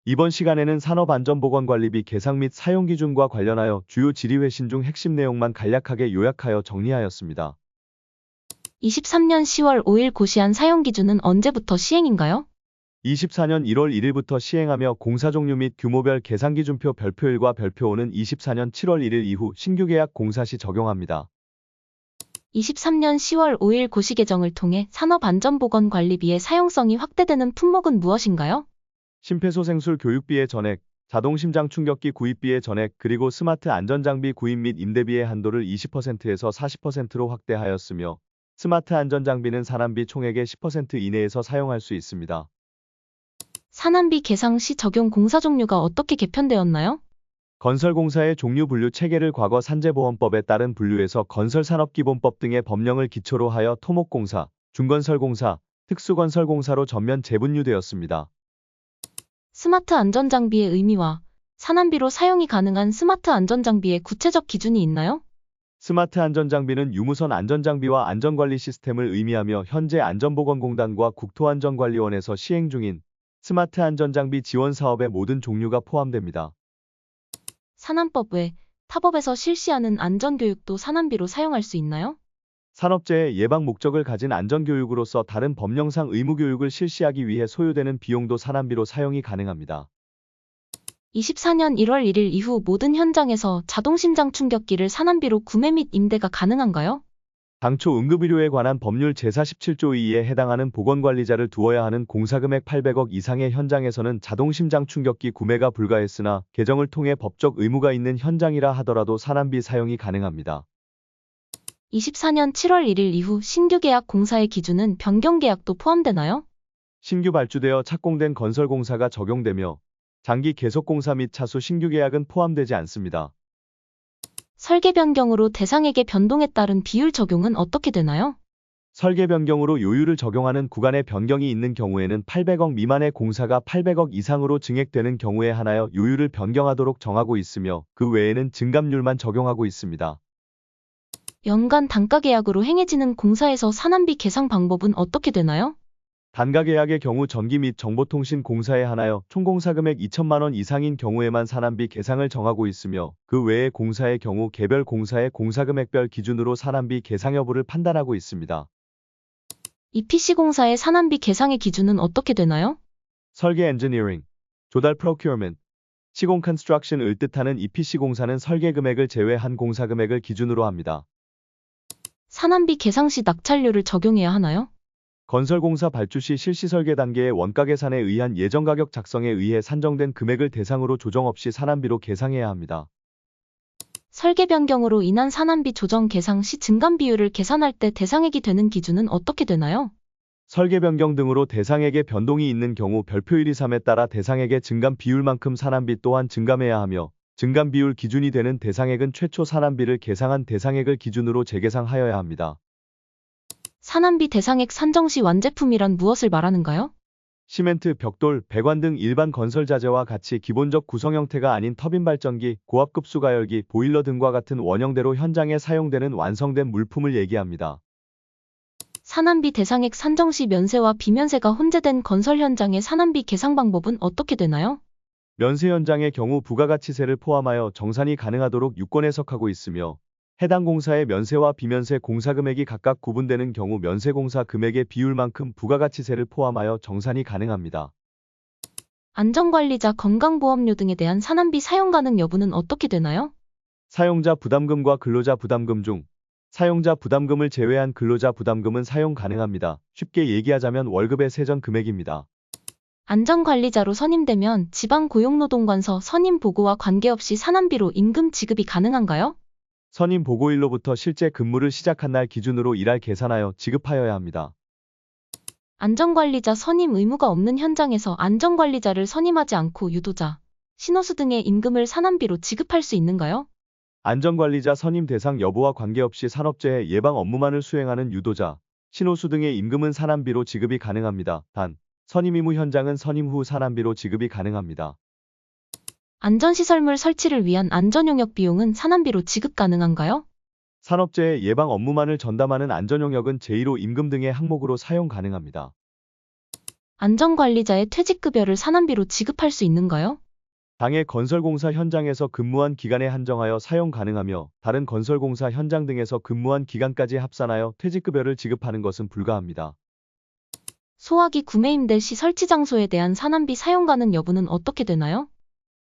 이번 시간에는 산업안전보건관리비 계상 및 사용 기준과 관련하여 주요 질의 회신 중 핵심 내용만 간략하게 요약하여 정리하였습니다. 23년 10월 5일 고시안 사용 기준은 언제부터 시행인가요? 24년 1월 1일부터 시행하며 공사 종류 및 규모별 계상 기준표 별표 1과 별표 5는 24년 7월 1일 이후 신규 계약 공사 시 적용합니다. 23년 10월 5일 고시 개정을 통해 산업안전보건관리비의 사용성이 확대되는 품목은 무엇인가요? 심폐소생술 교육비의 전액, 자동심장 충격기 구입비의 전액, 그리고 스마트 안전장비 구입 및 임대비의 한도를 20%에서 40%로 확대하였으며 스마트 안전장비는 사람비 총액의 10% 이내에서 사용할 수 있습니다. 산안비 계상 시 적용 공사 종류가 어떻게 개편되었나요? 건설공사의 종류 분류 체계를 과거 산재보험법에 따른 분류에서 건설산업기본법 등의 법령을 기초로 하여 토목공사, 중건설공사, 특수건설공사로 전면 재분류되었습니다. 스마트 안전장비의 의미와 산안비로 사용이 가능한 스마트 안전장비의 구체적 기준이 있나요? 스마트 안전장비는 유무선 안전장비와 안전관리 시스템을 의미하며 현재 안전보건공단과 국토안전관리원에서 시행 중인 스마트 안전장비 지원 사업의 모든 종류가 포함됩니다. 산안법 외 타법에서 실시하는 안전교육도 산안비로 사용할 수 있나요? 산업재해 예방 목적을 가진 안전교육으로서 다른 법령상 의무교육을 실시하기 위해 소요되는 비용도 산안비로 사용이 가능합니다. 24년 1월 1일 이후 모든 현장에서 자동심장 충격기를 산안비로 구매 및 임대가 가능한가요? 당초 응급의료에 관한 법률 제47조 2에 해당하는 보건관리자를 두어야 하는 공사금액 800억 이상의 현장에서는 자동심장 충격기 구매가 불가했으나 개정을 통해 법적 의무가 있는 현장이라 하더라도 산안비 사용이 가능합니다. 24년 7월 1일 이후 신규 계약 공사의 기준은 변경 계약도 포함되나요? 신규 발주되어 착공된 건설공사가 적용되며 장기 계속공사 및 차수 신규 계약은 포함되지 않습니다. 설계 변경으로 대상액의 변동에 따른 비율 적용은 어떻게 되나요? 설계 변경으로 요율을 적용하는 구간의 변경이 있는 경우에는 800억 미만의 공사가 800억 이상으로 증액되는 경우에 한하여 요율을 변경하도록 정하고 있으며 그 외에는 증감률만 적용하고 있습니다. 연간 단가 계약으로 행해지는 공사에서 산안비 계상 방법은 어떻게 되나요? 단가 계약의 경우 전기 및 정보통신 공사에 한하여 총공사 금액 2천만 원 이상인 경우에만 산안비 계상을 정하고 있으며 그 외의 공사의 경우 개별 공사의 공사 금액별 기준으로 산안비 계상 여부를 판단하고 있습니다. EPC 공사의 산안비 계상의 기준은 어떻게 되나요? 설계 엔지니어링, 조달 프로큐어먼트, 시공 컨스트럭션을 뜻하는 EPC 공사는 설계 금액을 제외한 공사 금액을 기준으로 합니다. 산안비 계상 시 낙찰료를 적용해야 하나요? 건설공사 발주 시 실시 설계 단계의 원가 계산에 의한 예정가격 작성에 의해 산정된 금액을 대상으로 조정 없이 산안비로 계상해야 합니다. 설계 변경으로 인한 산안비 조정 계상 시 증감 비율을 계산할 때 대상액이 되는 기준은 어떻게 되나요? 설계 변경 등으로 대상액의 변동이 있는 경우 별표 1, 2, 3에 따라 대상액의 증감 비율만큼 산안비 또한 증감해야 하며 증감 비율 기준이 되는 대상액은 최초 산안비를 계상한 대상액을 기준으로 재계상하여야 합니다. 산안비 대상액 산정 시 완제품이란 무엇을 말하는가요? 시멘트, 벽돌, 배관 등 일반 건설 자재와 같이 기본적 구성 형태가 아닌 터빈 발전기, 고압급수 가열기, 보일러 등과 같은 원형대로 현장에 사용되는 완성된 물품을 얘기합니다. 산안비 대상액 산정 시 면세와 비면세가 혼재된 건설 현장의 산안비 계상 방법은 어떻게 되나요? 면세 현장의 경우 부가가치세를 포함하여 정산이 가능하도록 유권 해석하고 있으며 해당 공사의 면세와 비면세 공사 금액이 각각 구분되는 경우 면세공사 금액의 비율만큼 부가가치세를 포함하여 정산이 가능합니다. 안전관리자 건강보험료 등에 대한 산안비 사용 가능 여부는 어떻게 되나요? 사용자 부담금과 근로자 부담금 중 사용자 부담금을 제외한 근로자 부담금은 사용 가능합니다. 쉽게 얘기하자면 월급의 세전 금액입니다. 안전관리자로 선임되면 지방고용노동관서 선임 보고와 관계없이 산안비로 임금 지급이 가능한가요? 선임 보고일로부터 실제 근무를 시작한 날 기준으로 일할 계산하여 지급하여야 합니다. 안전관리자 선임 의무가 없는 현장에서 안전관리자를 선임하지 않고 유도자, 신호수 등의 임금을 산안비로 지급할 수 있는가요? 안전관리자 선임 대상 여부와 관계없이 산업재해 예방 업무만을 수행하는 유도자, 신호수 등의 임금은 산안비로 지급이 가능합니다. 단, 선임 의무 현장은 선임 후 산안비로 지급이 가능합니다. 안전시설물 설치를 위한 안전용역 비용은 산안비로 지급 가능한가요? 산업재해 예방 업무만을 전담하는 안전용역은 제1호 임금 등의 항목으로 사용 가능합니다. 안전관리자의 퇴직급여를 산안비로 지급할 수 있는가요? 당해 건설공사 현장에서 근무한 기간에 한정하여 사용 가능하며 다른 건설공사 현장 등에서 근무한 기간까지 합산하여 퇴직급여를 지급하는 것은 불가합니다. 소화기 구매 임대 시 설치 장소에 대한 산안비 사용 가능 여부는 어떻게 되나요?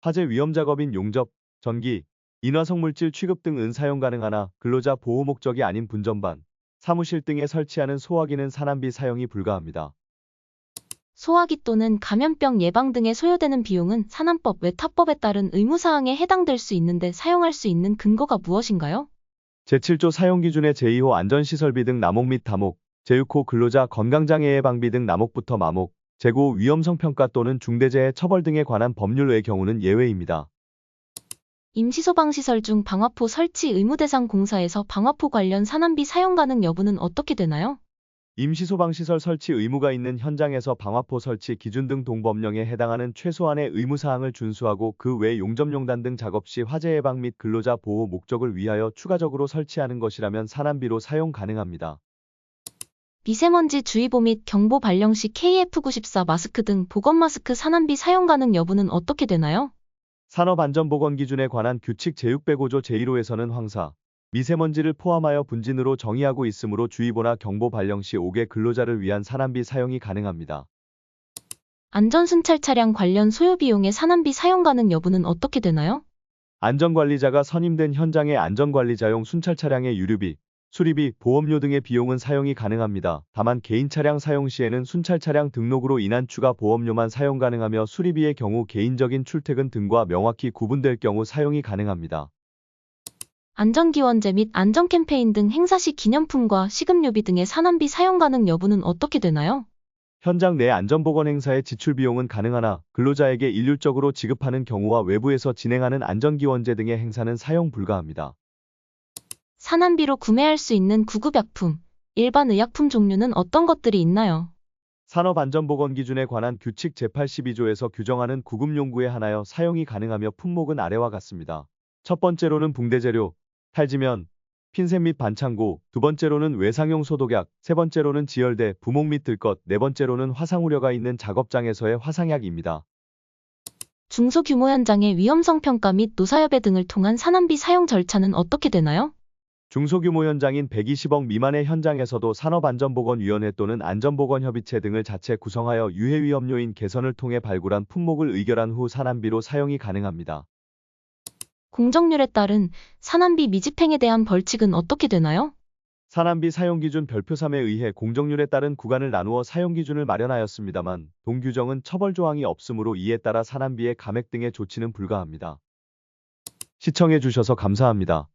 화재 위험 작업인 용접, 전기, 인화성물질 취급 등은 사용 가능하나 근로자 보호 목적이 아닌 분전반, 사무실 등에 설치하는 소화기는 산안비 사용이 불가합니다. 소화기 또는 감염병 예방 등에 소요되는 비용은 산안법 외타법에 따른 의무사항에 해당될 수 있는데 사용할 수 있는 근거가 무엇인가요? 제7조 사용기준의 제2호 안전시설비 등 남목 및 다목, 제6호 근로자 건강장애 예방비 등 남목부터 마목, 재고 위험성 평가 또는 중대재해 처벌 등에 관한 법률의 경우는 예외입니다. 임시소방시설 중 방화포 설치 의무 대상 공사에서 방화포 관련 산안비 사용 가능 여부는 어떻게 되나요? 임시소방시설 설치 의무가 있는 현장에서 방화포 설치 기준 등 동법령에 해당하는 최소한의 의무사항을 준수하고 그 외 용접용단 등 작업 시 화재 예방 및 근로자 보호 목적을 위하여 추가적으로 설치하는 것이라면 산안비로 사용 가능합니다. 미세먼지 주의보 및 경보 발령 시 KF94 마스크 등 보건마스크 산안비 사용 가능 여부는 어떻게 되나요? 산업안전보건기준에 관한 규칙 제605조 제1호에서는 황사, 미세먼지를 포함하여 분진으로 정의하고 있으므로 주의보나 경보 발령 시 5개 근로자를 위한 산안비 사용이 가능합니다. 안전순찰 차량 관련 소요 비용의 산안비 사용 가능 여부는 어떻게 되나요? 안전관리자가 선임된 현장의 안전관리자용 순찰 차량의 유류비, 수리비, 보험료 등의 비용은 사용이 가능합니다. 다만 개인 차량 사용 시에는 순찰 차량 등록으로 인한 추가 보험료만 사용 가능하며 수리비의 경우 개인적인 출퇴근 등과 명확히 구분될 경우 사용이 가능합니다. 안전기원제 및 안전캠페인 등 행사 시 기념품과 식음료비 등의 산안비 사용 가능 여부는 어떻게 되나요? 현장 내 안전보건 행사의 지출 비용은 가능하나 근로자에게 일률적으로 지급하는 경우와 외부에서 진행하는 안전기원제 등의 행사는 사용 불가합니다. 산안비로 구매할 수 있는 구급약품, 일반 의약품 종류는 어떤 것들이 있나요? 산업안전보건기준에 관한 규칙 제82조에서 규정하는 구급용구에 한하여 사용이 가능하며 품목은 아래와 같습니다. 첫 번째로는 붕대재료, 탈지면, 핀셋 및 반창고, 두 번째로는 외상용 소독약, 세 번째로는 지혈대, 부목 및 들것, 네 번째로는 화상 우려가 있는 작업장에서의 화상약입니다. 중소규모 현장의 위험성 평가 및 노사협의 등을 통한 산안비 사용 절차는 어떻게 되나요? 중소규모 현장인 120억 미만의 현장에서도 산업안전보건위원회 또는 안전보건협의체 등을 자체 구성하여 유해위험요인 개선을 통해 발굴한 품목을 의결한 후 산안비로 사용이 가능합니다. 공정률에 따른 산안비 미집행에 대한 벌칙은 어떻게 되나요? 산안비 사용기준 별표 3에 의해 공정률에 따른 구간을 나누어 사용기준을 마련하였습니다만 동규정은 처벌조항이 없으므로 이에 따라 산안비의 감액 등의 조치는 불가합니다. 시청해주셔서 감사합니다.